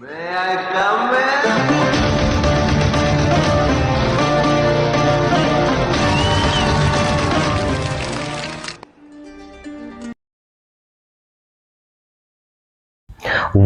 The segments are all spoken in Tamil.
May I come in?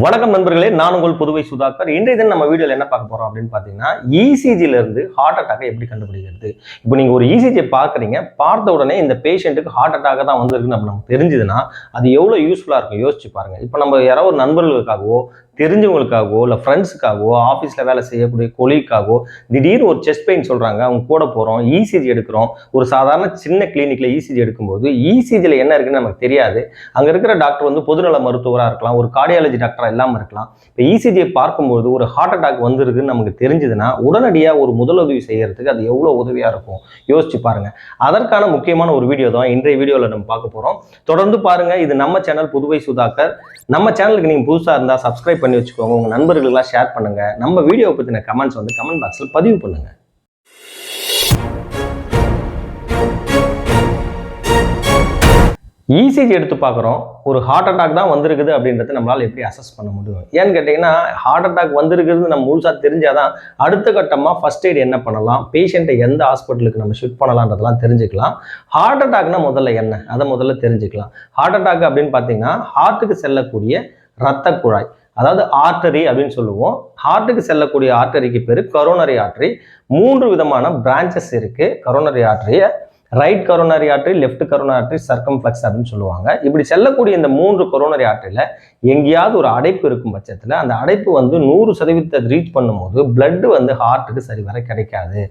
வணக்கம் நண்பர்களே, நான் உங்கள் புதுவை சுதாகர். இன்றைய தினம் நம்ம வீடியோவில் என்ன பார்க்க போறோம் அப்படின்னு பார்த்தீங்கன்னா, இசிஜில இருந்து ஹார்ட் அட்டாக்கை எப்படி கண்டுபிடிக்கிறது. இப்போ நீங்க ஒரு இசிஜியை பார்க்குறீங்க, பார்த்த உடனே இந்த பேஷண்ட்டுக்கு ஹார்ட் அட்டாக் தான் வந்திருக்குன்னு நமக்கு தெரிஞ்சதுன்னா அது எவ்வளோ யூஸ்ஃபுல்லாக இருக்கும் யோசிச்சு பாருங்க. இப்போ நம்ம யாராவது ஒரு நண்பர்களுக்காகவோ தெரிஞ்சவங்களுக்காகவோ இல்லை ஃப்ரெண்ட்ஸுக்காகவோ ஆஃபீஸில் வேலை செய்யக்கூடிய கொலீக்காகவோ திடீர்னு ஒரு செஸ்ட் பெயின் சொல்கிறாங்க, அவங்க கூட போகிறோம், இசிஜி எடுக்கிறோம். ஒரு சாதாரண சின்ன கிளினிக்கில் இசிஜி எடுக்கும்போது இசிஜியில் என்ன இருக்குன்னு நமக்கு தெரியாது. அங்கே இருக்கிற டாக்டர் வந்து பொதுநல மருத்துவராக இருக்கலாம், ஒரு கார்டியாலஜி டாக்டராக இல்லாமல் இருக்கலாம். இப்போ இசிஜியை பார்க்கும்போது ஒரு ஹார்ட் அட்டாக் வந்திருக்குன்னு நமக்கு தெரிஞ்சதுன்னா உடனடியாக ஒரு முதலுதவி செய்யறதுக்கு அது எவ்வளோ உதவியாக இருக்கும் யோசிச்சு பாருங்க. அதற்கான முக்கியமான ஒரு வீடியோ தான் இன்றைய வீடியோவில் நம்ம பார்க்க போகிறோம். தொடர்ந்து பாருங்க. இது நம்ம சேனல் புதுவை சுதாகர். நம்ம சேனலுக்கு நீங்கள் புதுசாக இருந்தால் சப்ஸ்கிரைப் பண்ணி வச்சுக்கோங்க, உங்கள் நண்பர்களுக்கெல்லாம் ஷேர் பண்ணுங்க. நம்ம வீடியோவை பற்றின கமெண்ட்ஸ் வந்து கமெண்ட் பாக்ஸில் பதிவு பண்ணுங்க. இசிஜி எடுத்து பார்க்குறோம், ஒரு ஹார்ட் அட்டாக் தான் வந்திருக்குது அப்படின்றத நம்மளால் எப்படி அசஸ் பண்ண முடியும்? ஏன்னு கேட்டிங்கன்னா, ஹார்ட் அட்டாக் வந்திருக்குது நம்ம முழுசாக தெரிஞ்சாதான் அடுத்த கட்டமாக ஃபர்ஸ்ட் எய்ட் என்ன பண்ணலாம், பேஷண்ட்டை எந்த ஹாஸ்பிட்டலுக்கு நம்ம ஷிஃப்ட் பண்ணலான்றதெல்லாம் தெரிஞ்சுக்கலாம். ஹார்ட் அட்டாக்னா முதல்ல என்ன, அதை முதல்ல தெரிஞ்சுக்கலாம். ஹார்ட் அட்டாக் அப்படின்னு பார்த்தீங்கன்னா, ஹார்ட்டுக்கு செல்லக்கூடிய இரத்த குழாய், அதாவது ஆர்டரி அப்படின்னு சொல்லுவோம். ஹார்ட்டுக்கு செல்லக்கூடிய ஆர்டரிக்கு பேர் கரோனரி ஆர்டரி. 3 விதமான பிரான்ச்சஸ் இருக்கு கரோனரி ஆர்டரியை. Right coronary artery, left coronary artery, circumflex அப்படின்னு சொல்லுவாங்க. இப்படி செல்லக்கூடிய இந்த 3 கரோனரி ஆர்டரியில் எங்கேயாவது ஒரு அடைப்பு இருக்கும் பட்சத்தில் அந்த அடைப்பு வந்து 100% ரீச் பண்ணும்போது பிளட் வந்து ஹார்ட்டுக்கு சரிவர கிடைக்காது.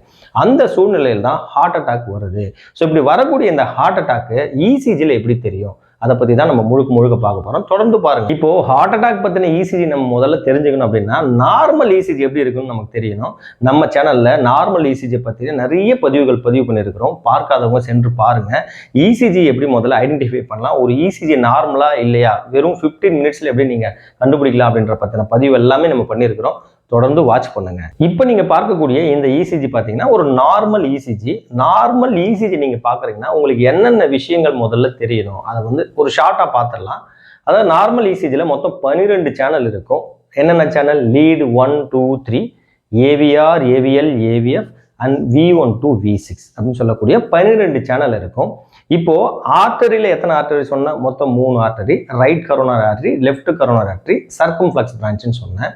அந்த சூழ்நிலையில் தான் ஹார்ட் அட்டாக் வருது. ஸோ இப்படி வரக்கூடிய இந்த ஹார்ட் அட்டாக்கு இசிஜியில் எப்படி தெரியும், அதை பற்றி தான் நம்ம முழுக்க பார்க்க போகிறோம். தொடர்ந்து பாருங்க. இப்போ ஹார்ட் அட்டாக் பற்றின இசிஜி நம்ம முதல்ல தெரிஞ்சுக்கணும் அப்படின்னா, நார்மல் இசிஜி எப்படி இருக்குன்னு நமக்கு தெரியணும். நம்ம சேனலில் நார்மல் இசிஜி பற்றி நிறைய பதிவு பண்ணியிருக்கிறோம். பார்க்காதவங்க சென்று பாருங்க. இசிஜி எப்படி முதல்ல ஐடென்டிஃபை பண்ணலாம், ஒரு இசிஜி நார்மலா இல்லையா, வெறும் 15 மினிட்ஸ்ல எப்படி நீங்கள் கண்டுபிடிக்கலாம் அப்படின்ற பற்றின பதிவு எல்லாமே நம்ம பண்ணியிருக்கிறோம். தொடர்ந்து வாட்ச் பண்ணுங்க. இப்போ நீங்க பார்க்கக்கூடிய இந்த இசிஜி பார்த்தீங்கன்னா ஒரு நார்மல் இசிஜி. நார்மல் இசிஜி நீங்க பார்க்குறீங்கன்னா உங்களுக்கு என்னென்ன விஷயங்கள் முதல்ல தெரியணும் அதை வந்து ஒரு ஷார்ட்டா பார்த்துடலாம். அதாவது நார்மல் இசிஜியில் மொத்தம் 12 சேனல் இருக்கும். என்னென்ன channel? Lead 1, 2, 3, AVR, AVL, AVF and V1 to V6 அப்படின்னு சொல்லக்கூடிய 12 சேனல் இருக்கும். இப்போ ஆர்டரியில் எத்தனை ஆர்டரி சொன்னால் மொத்தம் 3 artery. Right coronary artery, left coronary artery, circumflex பிரான்ச்னு சொன்னேன்.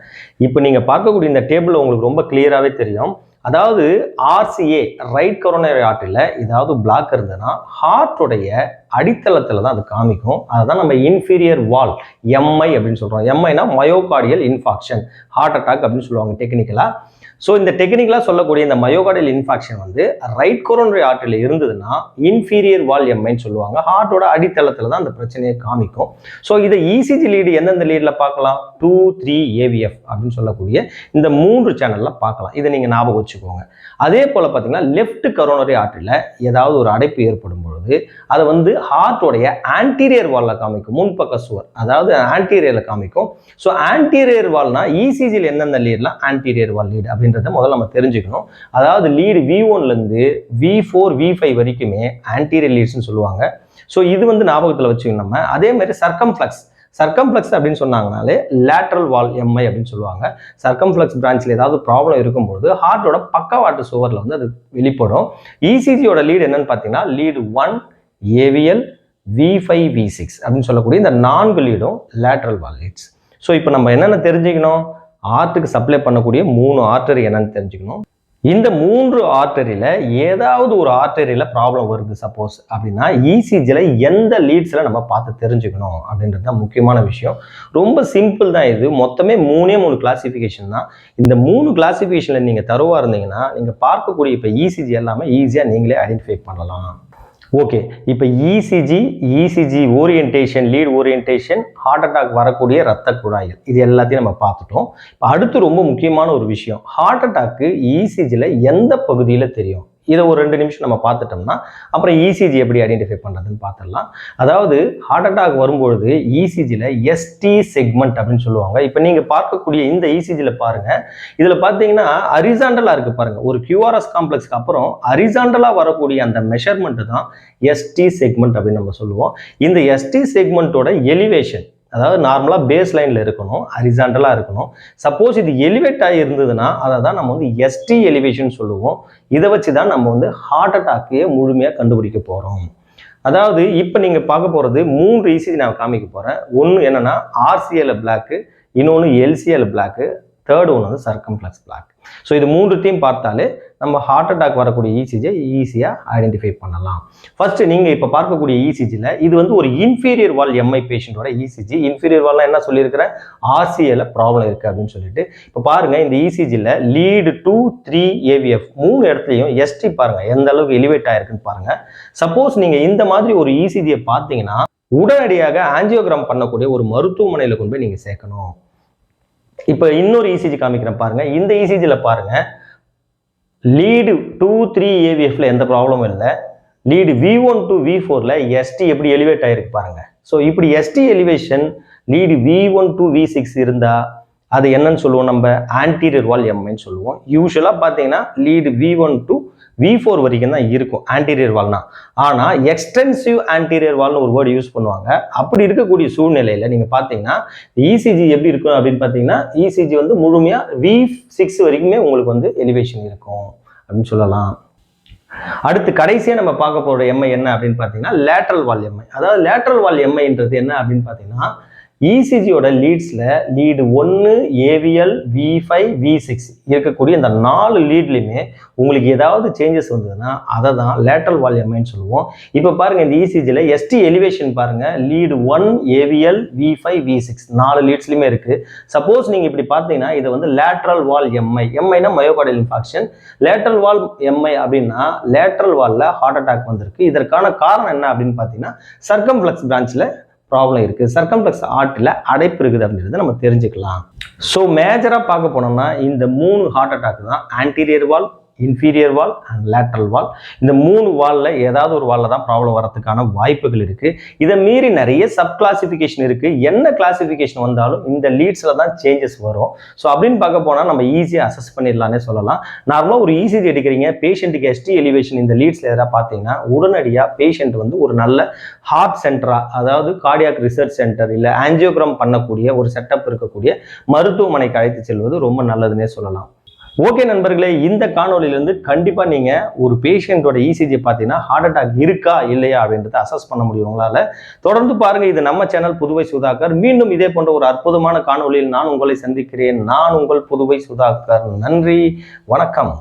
இப்போ நீங்கள் பார்க்கக்கூடிய இந்த டேபிள் உங்களுக்கு ரொம்ப கிளியராகவே தெரியும். அதாவது ஆர்சிஏ ரைட் கரோனரி ஆர்டரியில் ஏதாவது பிளாக் இருந்ததுன்னா ஹார்ட்டுடைய அடித்தளத்தில் தான் அது காமிக்கும். அதுதான் நம்ம இன்ஃபீரியர் வால், எம்ஐ அப்படின்னு சொல்கிறோம். எம்ஐனா மயோகார்டியல் இன்ஃபார்க்ஷன், ஹார்ட் அட்டாக் அப்படின்னு சொல்லுவாங்க டெக்னிக்கலாக. ஸோ இந்த டெக்னிக்கலாக சொல்லக்கூடிய இந்த மயோகார்டியல் இன்ஃபார்க்ஷன் வந்து ரைட் கொரோனரி ஆர்டரியில் இருந்ததுன்னா இன்ஃபீரியர் வால் எம்ஐன்னு சொல்லுவாங்க. ஹார்ட்டோட அடித்தளத்தில் தான் அந்த பிரச்சனையை காமிக்கும். ஸோ இதை இசிஜி லீடு எந்தெந்த லீடில் பார்க்கலாம்? 2, 3, ஏவிஎஃப் அப்படின்னு சொல்லக்கூடிய இந்த 3 சேனலில் பார்க்கலாம். இதை நீங்கள் ஞாபகம் வச்சுக்கோங்க. அதே போல் பார்த்தீங்கன்னா லெஃப்ட் கரோனரி ஆர்டரியில் ஏதாவது ஒரு அடைப்பு ஏற்படும் பொழுது அதை வந்து ஹார்ட்டோடைய ஆன்டீரியர் வாலில் காமிக்கும், முன்பக்க சுவர், அதாவது ஆன்டீரியரில் காமிக்கும். ஸோ ஆன்டீரியர் வால்னா இசிஜியில் எந்தெந்த லீட்லாம் ஆன்டீரியர் வால் லீடு அப்படின்றத முதல்ல நம்ம தெரிஞ்சுக்கணும். அதாவது லீடு V1லேருந்து V4, V5 வரைக்குமே ஆன்டீரியர் லீட்ஸ்ன்னு சொல்லுவாங்க. ஸோ இது வந்து ஞாபகத்தில் வச்சுக்கணும் நம்ம. அதே மாதிரி சர்க்கம்ஃப்ளெக்ஸ் அப்படின்னு சொன்னாங்கனாலே லேட்ரல் வால் எம்ஐ அப்படின்னு சொல்லுவாங்க. சர்க்கம்ஃப்ளெக்ஸ் பிரான்ச்சில் ஏதாவது ப்ராப்ளம் இருக்கும்போது ஹார்ட்டோட பக்கவாட்டு சுவரில் வந்து அது வெளிப்படும். இசிஜியோட லீடு என்னன்னு பார்த்தீங்கன்னா லீடு 1, ஏவிஎல், V5, V6 அப்படின்னு சொல்லக்கூடிய இந்த 4 லீடும் லேட்ரல் வால் லீட்ஸ். ஸோ இப்போ நம்ம என்னென்ன தெரிஞ்சுக்கணும்? ஹார்ட்டுக்கு சப்ளை பண்ணக்கூடிய 3 ஆர்டரி என்னன்னு தெரிஞ்சுக்கணும். இந்த 3 ஆர்டரியில் ஏதாவது ஒரு ஆர்டரியில் ப்ராப்ளம் வருது சப்போஸ் அப்படின்னா இசிஜியில் எந்த லீட்ஸில் நம்ம பார்த்து தெரிஞ்சுக்கணும் அப்படின்றது தான் முக்கியமான விஷயம். ரொம்ப சிம்பிள் தான். இது மொத்தமே 3 கிளாசிஃபிகேஷன் தான். இந்த 3 கிளாசிஃபிகேஷனில் நீங்கள் தருவாக இருந்தீங்கன்னா நீங்கள் பார்க்கக்கூடிய இப்போ இசிஜி எல்லாமே ஈஸியாக நீங்களே ஐடென்டிஃபை பண்ணலாம். ஓகே, இப்போ ECG orientation, lead orientation, heart attack வரக்கூடிய இரத்த குழாய்கள், இது எல்லாத்தையும் நம்ம பார்த்துட்டோம். இப்போ அடுத்து ரொம்ப முக்கியமான ஒரு விஷயம், ஹார்ட் அட்டாக்கு இசிஜியில் எந்த பகுதியில் தெரியும்? இதை ஒரு 2 நிமிஷம் நம்ம பார்த்துட்டோம்னா அப்புறம் இசிஜி எப்படி ஐடென்டிஃபை பண்ணுறதுன்னு பார்த்துடலாம். அதாவது ஹார்ட் அட்டாக் வரும்பொழுது இசிஜியில் எஸ்டி செக்மெண்ட் அப்படின்னு சொல்லுவாங்க. இப்போ நீங்கள் பார்க்கக்கூடிய இந்த இசிஜியில் பாருங்கள், இதில் பார்த்தீங்கன்னா ஹரிசாண்டலாக இருக்குது பாருங்கள். ஒரு QRS காம்ப்ளெக்ஸ்க்கு அப்புறம் ஹரிசாண்டலாக வரக்கூடிய அந்த மெஷர்மெண்ட்டு தான் எஸ்டி செக்மெண்ட் அப்படின்னு நம்ம சொல்லுவோம். இந்த எஸ்டி செக்மெண்ட்டோட எலிவேஷன், அதாவது நார்மலாக பேஸ் லைனில் இருக்கணும், ஹரிசாண்டலாக இருக்கணும். சப்போஸ் இது எலிவேட் ஆகி இருந்ததுன்னா அதை தான் நம்ம வந்து எஸ்டி எலிவேஷன் சொல்லுவோம். இதை வச்சு தான் நம்ம வந்து ஹார்ட் அட்டாக்கையே முழுமையாக கண்டுபிடிக்க போகிறோம். அதாவது இப்போ நீங்கள் பார்க்க போகிறது 3 இசிஜி நான் காமிக்க போகிறேன். ஒன்று என்னென்னா ஆர்சிஎல் பிளாக்கு, இன்னொன்று எல்சிஎல் பிளாக்கு, தேர்ட் ஒன்று வந்து சர்க்கம்ஃப்ளெக்ஸ் பிளாக். ஸோ இது 3த்தையும் பார்த்தாலே நம்ம ஹார்ட் அட்டாக் வரக்கூடிய இசிஜியை ஈஸியாக ஐடென்டிஃபை பண்ணலாம். ஃபர்ஸ்ட் நீங்கள் இப்போ பார்க்கக்கூடிய இசிஜியில் இது வந்து ஒரு இன்ஃபீரியர் வால் எம்ஐ பேஷண்ட்டோட இசிஜி. இன்ஃபீரியர் வால்னா என்ன சொல்லியிருக்கிறேன், ஆர்சிஎல் ப்ராப்ளம் இருக்குது அப்படின்னு சொல்லிட்டு. இப்போ பாருங்கள் இந்த இசிஜியில் லீடு 2, 3 ஏவிஎஃப் 3 இடத்துலையும் எஸ்டி பாருங்கள் எந்த அளவுக்கு எலிவேட் ஆயிருக்குன்னு பாருங்கள். சப்போஸ் நீங்கள் இந்த மாதிரி ஒரு இசிஜியை பார்த்தீங்கன்னா உடனடியாக ஆஞ்சியோகிராம் பண்ணக்கூடிய ஒரு மருத்துவமனையில் கொண்டு போய் நீங்கள் சேர்க்கணும். இப்போ இன்னொரு இசிஜி காமிக்கிறேன் பாருங்க. இந்த இசிஜியில் பாருங்க லீடு 2, 3 ஏவிஎஃப்ல எந்த ப்ராப்ளமும் இல்லை. லீடு V1 to V4ல எஸ்டி எப்படி எலிவேட் ஆயிருக்கு பாருங்க. ஸோ இப்படி ST elevation lead V1 to V6 இருந்தா அது என்னன்னு சொல்லுவோம், நம்ம ஆன்டீரியர் வால் எம்ஐன்னு சொல்லுவோம். யூஸ்வலாக பார்த்தீங்கன்னா லீடு V1 to V4 வரைக்கும் தான் இருக்கும் ஆன்டீரியர் வால்னா. ஆனால் எக்ஸ்டென்சிவ் ஆன்டீரியர் வால்னு ஒரு வேர்டு யூஸ் பண்ணுவாங்க. அப்படி இருக்கக்கூடிய சூழ்நிலையில் நீங்கள் பார்த்தீங்கன்னா இசிஜி எப்படி இருக்கும் அப்படின்னு பார்த்தீங்கன்னா இசிஜி வந்து முழுமையாக V6 வரைக்குமே உங்களுக்கு வந்து எலிவேஷன் இருக்கும் அப்படின்னு சொல்லலாம். அடுத்து கடைசியாக நம்ம பார்க்க போகிற எம்ஐ என்ன அப்படின்னு பார்த்தீங்கன்னா லேட்ரல் வால் எம்ஐ. அதாவது லேட்ரல் வால் எம்ஐன்றது என்ன அப்படின்னு பார்த்தீங்கன்னா இசிஜியோட லீட்ஸில் லீடு 1, ஏவிஎல், V5, V6 இருக்கக்கூடிய இந்த 4 லீட்லையுமே உங்களுக்கு ஏதாவது சேஞ்சஸ் வந்ததுன்னா அதை தான் லேட்ரல் வால் எம்ஐன்னு சொல்லுவோம். இப்போ பாருங்கள் இந்த இசிஜியில் எஸ்டி எலிவேஷன் பாருங்கள் லீடு 1, ஏவிஎல், V5, V6 4 லீட்ஸ்லையுமே இருக்குது. சப்போஸ் நீங்கள் இப்படி பார்த்தீங்கன்னா இதை வந்து லேட்ரல் வால் எம்ஐ, எம்ஐனா மயோகார்டியல் இன்ஃபார்க்ஷன். லேட்ரல் வால் எம்ஐ அப்படின்னா லேட்ரல் வாலில் ஹார்ட் அட்டாக் வந்திருக்கு. இதற்கான காரணம் என்ன அப்படின்னு பார்த்தீங்கன்னா சர்க்கம்ஃப்ளெக்ஸ் பிரான்ச்சில் ப்ராப்ளம் இருக்குது, சர்க்கம்ஃப்ளெக்ஸ் ஆர்டரியில் அடைப்பு இருக்குது அப்படின்றத நம்ம தெரிஞ்சுக்கலாம். ஸோ மேஜராக பார்க்க போனோம்னா இந்த 3 ஹார்ட் அட்டாக் தான் anterior wall, inferior wall and lateral wall. இந்த 3 வாலில் ஏதாவது ஒரு வாலில் தான் ப்ராப்ளம் வரதுக்கான வாய்ப்புகள் இருக்குது. இதை மீறி நிறைய சப் கிளாசிஃபிகேஷன் இருக்குது. என்ன கிளாசிஃபிகேஷன் வந்தாலும் இந்த லீட்ஸில் தான் சேஞ்சஸ் வரும். ஸோ அப்படின்னு பார்க்க போனால் நம்ம ஈஸியாக அசஸ் பண்ணிடலான்னே சொல்லலாம். நார்மலாக ஒரு இசிஜி எடுக்கிறீங்க, பேஷண்ட்டுக்கு எஸ்டி எலிவேஷன் இந்த லீட்ஸில் எதாவது பார்த்தீங்கன்னா உடனடியாக பேஷண்ட் வந்து ஒரு நல்ல ஹார்ட் சென்டரா, அதாவது கார்டியாக் ரிசர்ச் சென்டர் இல்லை ஆஞ்சியோகிராம் பண்ணக்கூடிய ஒரு செட்டப் இருக்கக்கூடிய மருத்துவமனைக்கு அழைத்து செல்வது ரொம்ப நல்லதுன்னே சொல்லலாம். ஓகே நண்பர்களே, இந்த காணொலியிலிருந்து கண்டிப்பாக நீங்கள் ஒரு பேஷண்ட்டோட இசிஜி பார்த்தீங்கன்னா ஹார்ட் அட்டாக் இருக்கா இல்லையா அப்படின்றத அசஸ் பண்ண முடியும் உங்களால். தொடர்ந்து பாருங்கள், இது நம்ம சேனல் புதுவை சுதாகர். மீண்டும் இதே போன்ற ஒரு அற்புதமான காணொலியில் நான் உங்களை சந்திக்கிறேன். நான் உங்கள் புதுவை சுதாகர். நன்றி, வணக்கம்.